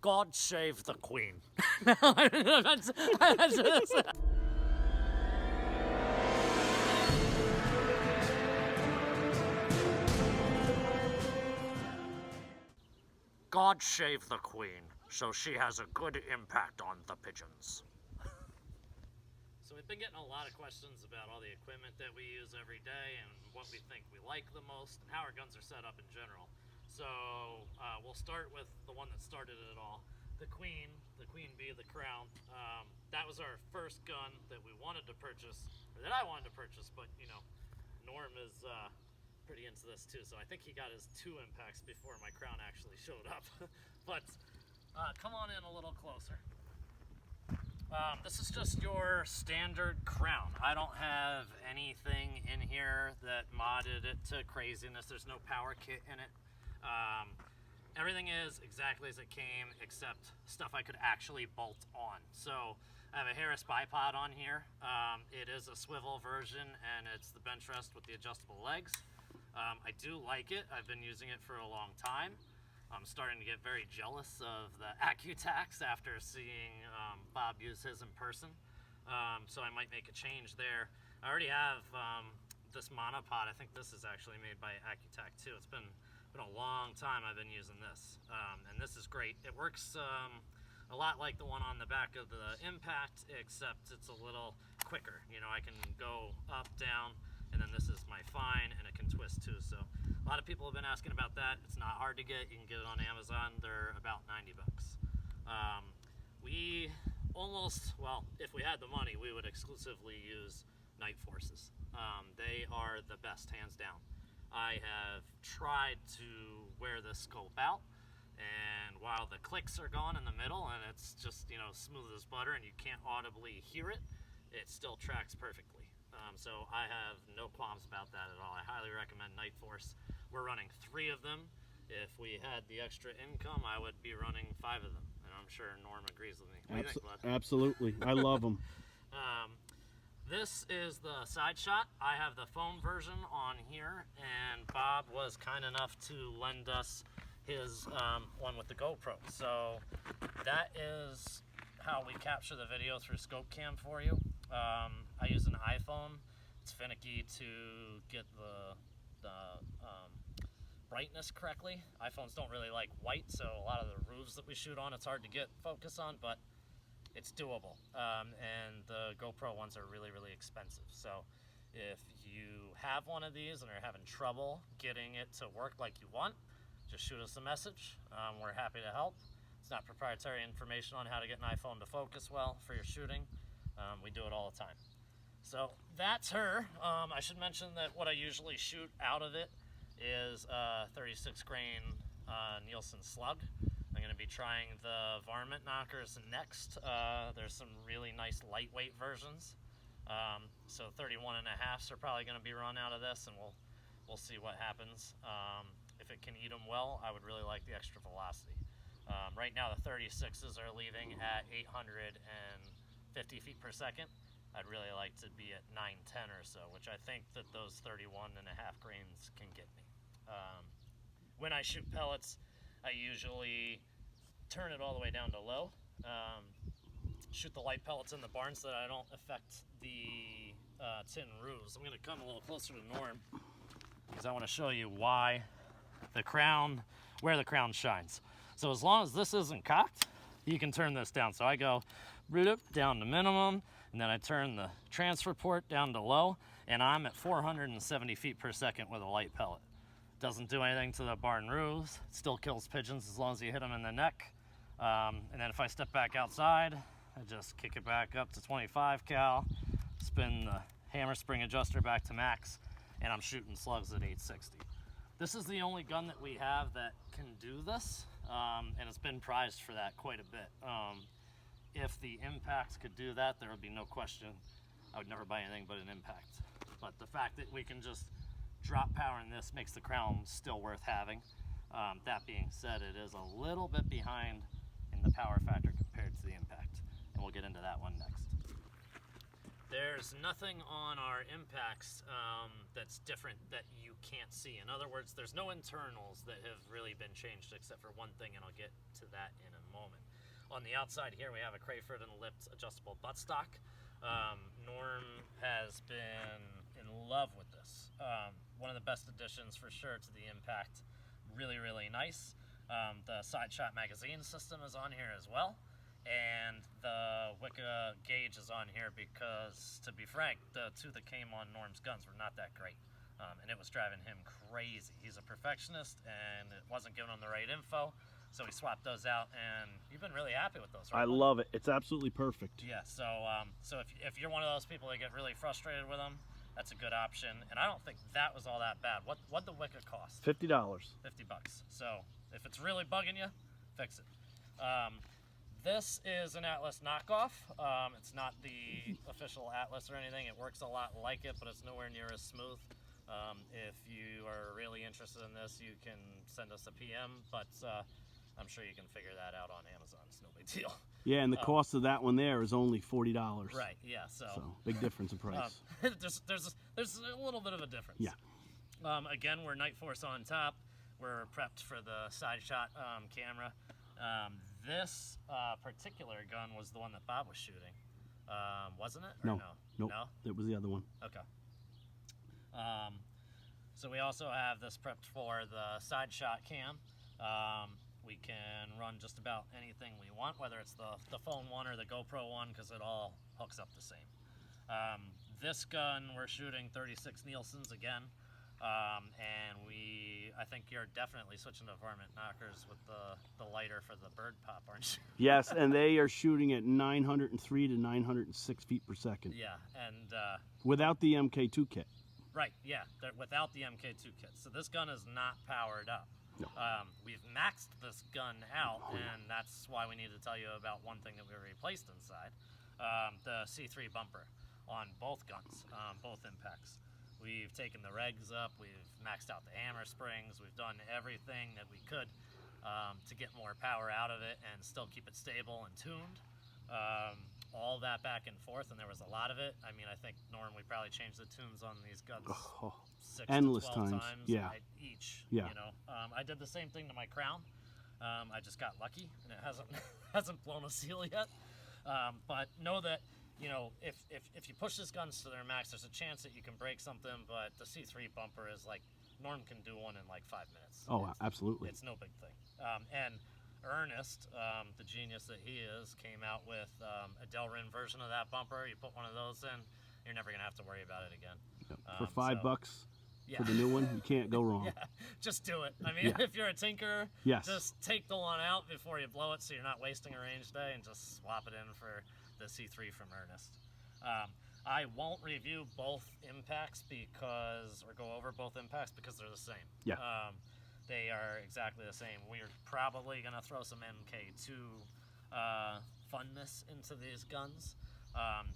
God save the Queen. God save the Queen, so she has a good impact on the pigeons. So we've been getting a lot of questions about all the equipment that we use every day and what we think we like the most and how our guns are set up in general. So we'll start with the one that started it all, the Queen bee, the Crown. That was our first gun that we wanted to purchase, or that I wanted to purchase, but you know, Norm is pretty into this too, so I think he got his 2 impacts before my Crown actually showed up. But come on in a little closer. This is just your standard Crown. I don't have anything in here that modded it to craziness. There's no power kit in it. Everything is exactly as it came, except stuff I could actually bolt on. So I have a Harris bipod on here. It is a swivel version, and it's the bench rest with the adjustable legs. I do like it. I've been using it for a long time. I'm starting to get very jealous of the AccuTacs after seeing Bob use his in person. So I might make a change there. I already have this monopod. I think this is actually made by AccuTac too. It's been a long time I've been using this. And this is great. It works a lot like the one on the back of the Impact, except it's a little quicker. You know, I can go up, down, and then this is my fine, and it can twist too. So a lot of people have been asking about that. It's not hard to get. You can get it on Amazon. They're about 90 bucks. We almost, well, if we had the money, we would exclusively use Night Forces. They are the best, hands down. I have tried to wear this scope out, and while the clicks are gone in the middle and it's just, you know, smooth as butter and you can't audibly hear it, it still tracks perfectly. So I have no qualms about that at all. I highly recommend Night Force. We're running 3 of them. If we had the extra income, I would be running 5 of them. And I'm sure Norm agrees with me. What do you think, bud? Absolutely. I love them. This is the side shot. I have the foam version on here, and Bob was kind enough to lend us his one with the GoPro. So that is how we capture the video through Scope Cam for you. I use an iPhone. It's finicky to get the brightness correctly. iPhones don't really like white, so a lot of the roofs that we shoot on, it's hard to get focus on, but it's doable. And the GoPro ones are really, really expensive. So if you have one of these and are having trouble getting it to work like you want, just shoot us a message. We're happy to help. It's not proprietary information on how to get an iPhone to focus well for your shooting. We do it all the time. So that's her. I should mention that what I usually shoot out of it is a 36 grain Nielsen slug. I'm going to be trying the varmint knockers next. There's some really nice lightweight versions. So 31.5s are probably going to be run out of this, and we'll see what happens. If it can eat them well, I would really like the extra velocity. Right now the 36s are leaving at 850 feet per second. I'd really like to be at 910 or so, which I think that those 31.5 grains can get me. When I shoot pellets, I usually turn it all the way down to low. Shoot the light pellets in the barn so that I don't affect the tin roofs. I'm going to come a little closer to Norm because I want to show you why the Crown, where the Crown shines. So as long as this isn't cocked, you can turn this down. So I go down to minimum, and then I turn the transfer port down to low, and I'm at 470 feet per second with a light pellet. Doesn't do anything to the barn roofs. It still kills pigeons as long as you hit them in the neck. And then if I step back outside, I just kick it back up to 25 cal, spin the hammer spring adjuster back to max, and I'm shooting slugs at 860. This is the only gun that we have that can do this, and it's been prized for that quite a bit. If the Impacts could do that, there would be no question. I would never buy anything but an Impact. But the fact that we can just drop power in this makes the Crown still worth having. That being said, it is a little bit behind in the power factor compared to the Impact, and we'll get into that one next. There's nothing on our Impacts that's different that you can't see. In other words, there's no internals that have really been changed except for one thing, and I'll get to to that in a moment. On the outside here, we have a Crayford and lipped adjustable buttstock. Norm has been in love with this. One of the best additions for sure to the Impact. Really, really nice. The side shot magazine system is on here as well. And the Wicca gauge is on here because, to be frank, the two that came on Norm's guns were not that great. And it was driving him crazy. He's a perfectionist, and it wasn't giving him the right info. So we swapped those out, and you've been really happy with those, right? I love it. It's absolutely perfect. Yeah, so if you're one of those people that get really frustrated with them, that's a good option. And I don't think that was all that bad. What'd the Wicca cost? $50. $50. So if it's really bugging you, fix it. This is an Atlas knockoff. It's not the official Atlas or anything. It works a lot like it, but it's nowhere near as smooth. If you are really interested in this, you can send us a PM, but I'm sure you can figure that out on Amazon. It's no big deal. Yeah, and the cost of that one there is only $40. Right, yeah, so big difference in price. There's a little bit of a difference. Yeah. Again, we're Night Force on top. We're prepped for the side shot camera. This particular gun was the one that Bob was shooting, wasn't it? Or no. Nope. No? It was the other one. Okay. So we also have this prepped for the side shot cam. We can run just about anything we want, whether it's the phone one or the GoPro one, because it all hooks up the same. This gun, we're shooting 36 Nielsen's again. And I think you're definitely switching to varmint knockers with the lighter for the bird pop, aren't you? Yes, and they are shooting at 903 to 906 feet per second. Yeah, and without the MK2 kit. Right, yeah, without the MK2 kit. So this gun is not powered up. No. We've maxed this gun out, and that's why we need to tell you about one thing that we replaced inside. The C3 bumper on both guns, both Impacts. We've taken the regs up, we've maxed out the hammer springs, we've done everything that we could to get more power out of it and still keep it stable and tuned. All that back and forth, and there was a lot of it. I mean, I think, Norm, we probably changed the tunes on these guns 6 endless to 12 times. Yeah. Each. Yeah. You know, I did the same thing to my Crown. I just got lucky, and it hasn't blown a seal yet. But know that, you know, if you push these guns to their max, there's a chance that you can break something. But the C3 bumper is like, Norm can do one in like 5 minutes. Oh, absolutely. It's no big thing. And Ernest, the genius that he is, came out with a Delrin version of that bumper. You put one of those in, you're never going to have to worry about it again. Yep. For $5 for the new one, you can't go wrong. Yeah, just do it. I mean, if you're a tinkerer, just take the one out before you blow it so you're not wasting a range day, and just swap it in for the C3 from Ernest. I won't review both Impacts or go over both Impacts because they're the same. Yeah. They are exactly the same. We're probably going to throw some MK2 funness into these guns.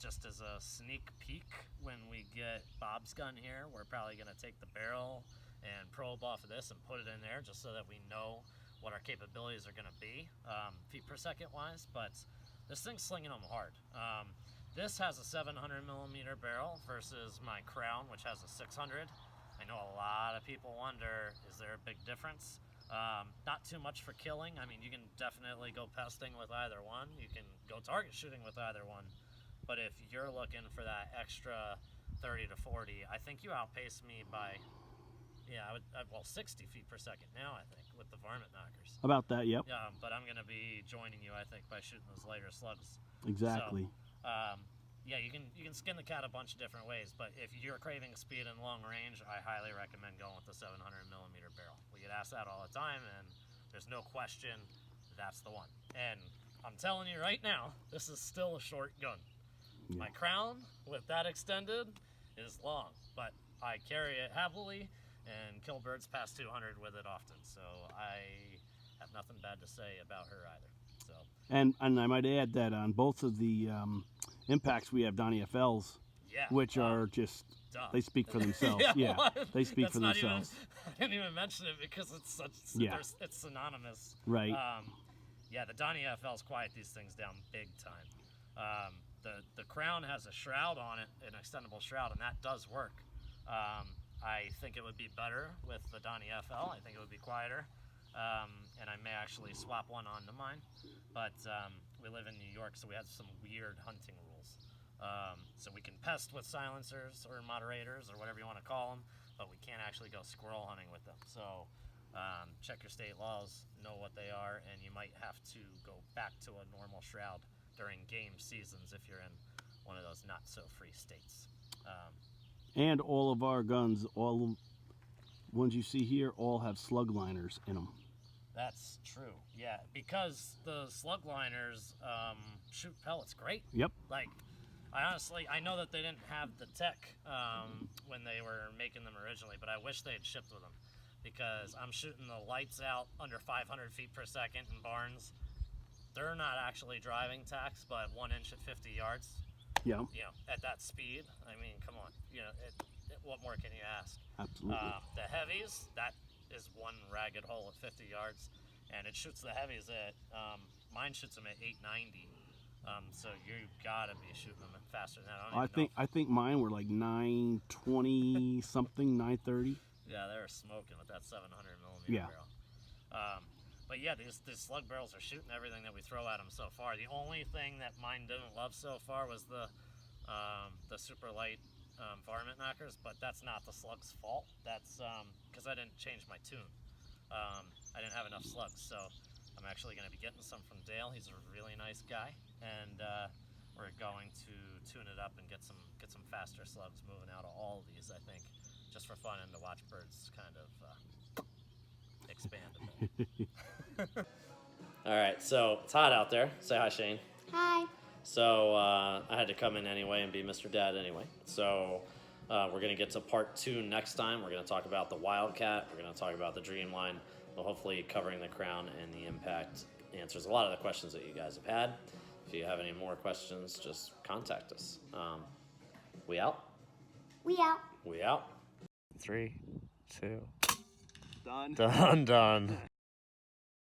Just as a sneak peek, when we get Bob's gun here, we're probably going to take the barrel and probe off of this and put it in there just so that we know what our capabilities are going to be, feet per second wise. But this thing's slinging them hard. This has a 700 millimeter barrel versus my Crown, which has a 600. I know a lot of people wonder, is there a big difference? Not too much for killing. I mean, you can definitely go pesting with either one. You can go target shooting with either one. But if you're looking for that extra 30 to 40, I think you outpace me by, 60 feet per second now, I think, with the varmint knockers. About that, yep. Yeah, but I'm going to be joining you, I think, by shooting those lighter slugs. Exactly. So, you can skin the cat a bunch of different ways, but if you're craving speed and long range, I highly recommend going with the 700 millimeter barrel. We get asked that all the time, and there's no question that's the one. And I'm telling you right now, this is still a short gun. Yeah. My Crown, with that extended, is long, but I carry it heavily and kill birds past 200 with it often, so I have nothing bad to say about her either. So. And I might add that on both of the Impacts we have Donnie FLs, which are just, they speak for themselves. They speak for themselves. I didn't even mention it because it's it's synonymous. Right. The Donnie FLs quiet these things down big time. The Crown has a shroud on it, an extendable shroud, and that does work. I think it would be better with the Donnie FL. I think it would be quieter. and I may actually swap one onto mine. But we live in New York, so we have some weird hunting rules. So we can pest with silencers or moderators or whatever you want to call them, but we can't actually go squirrel hunting with them. So check your state laws, know what they are, and you might have to go back to a normal shroud during game seasons if you're in one of those not-so-free states. And all of our guns, all the ones you see here, all have slug liners in them. That's true, yeah, because the slug liners shoot pellets great. Yep. Like, I know that they didn't have the tech when they were making them originally, but I wish they had shipped with them, because I'm shooting the lights out under 500 feet per second in barns. They're not actually driving tacks, but 1 inch at 50 yards. Yeah. You know, at that speed, I mean, come on. You know, what more can you ask? Absolutely. The heavies, that is one ragged hole at 50 yards, and it shoots the heavies at, mine shoots them at 890. So you gotta be shooting them faster than that. I think mine were like 920 something, 930. Yeah, they were smoking with that 700 millimeter barrel. But yeah, these slug barrels are shooting everything that we throw at them so far. The only thing that mine didn't love so far was the super light varmint knockers, but that's not the slug's fault. That's because I didn't change my tune. I didn't have enough slugs, so I'm actually going to be getting some from Dale. He's a really nice guy, and we're going to tune it up and get some faster slugs moving out of all of these, I think, just for fun and to watch birds kind of expand a bit. All right, so it's hot out there. Say hi, Shane. Hi. So I had to come in anyway and be Mr. Dad anyway. So we're going to get to part 2 next time. We're going to talk about the Wildcat. We're going to talk about the Dreamline. Well, hopefully covering the Crown and the Impact answers a lot of the questions that you guys have had. If you have any more questions, just contact us. We out? We out. We out. 3, 2. Done. Done.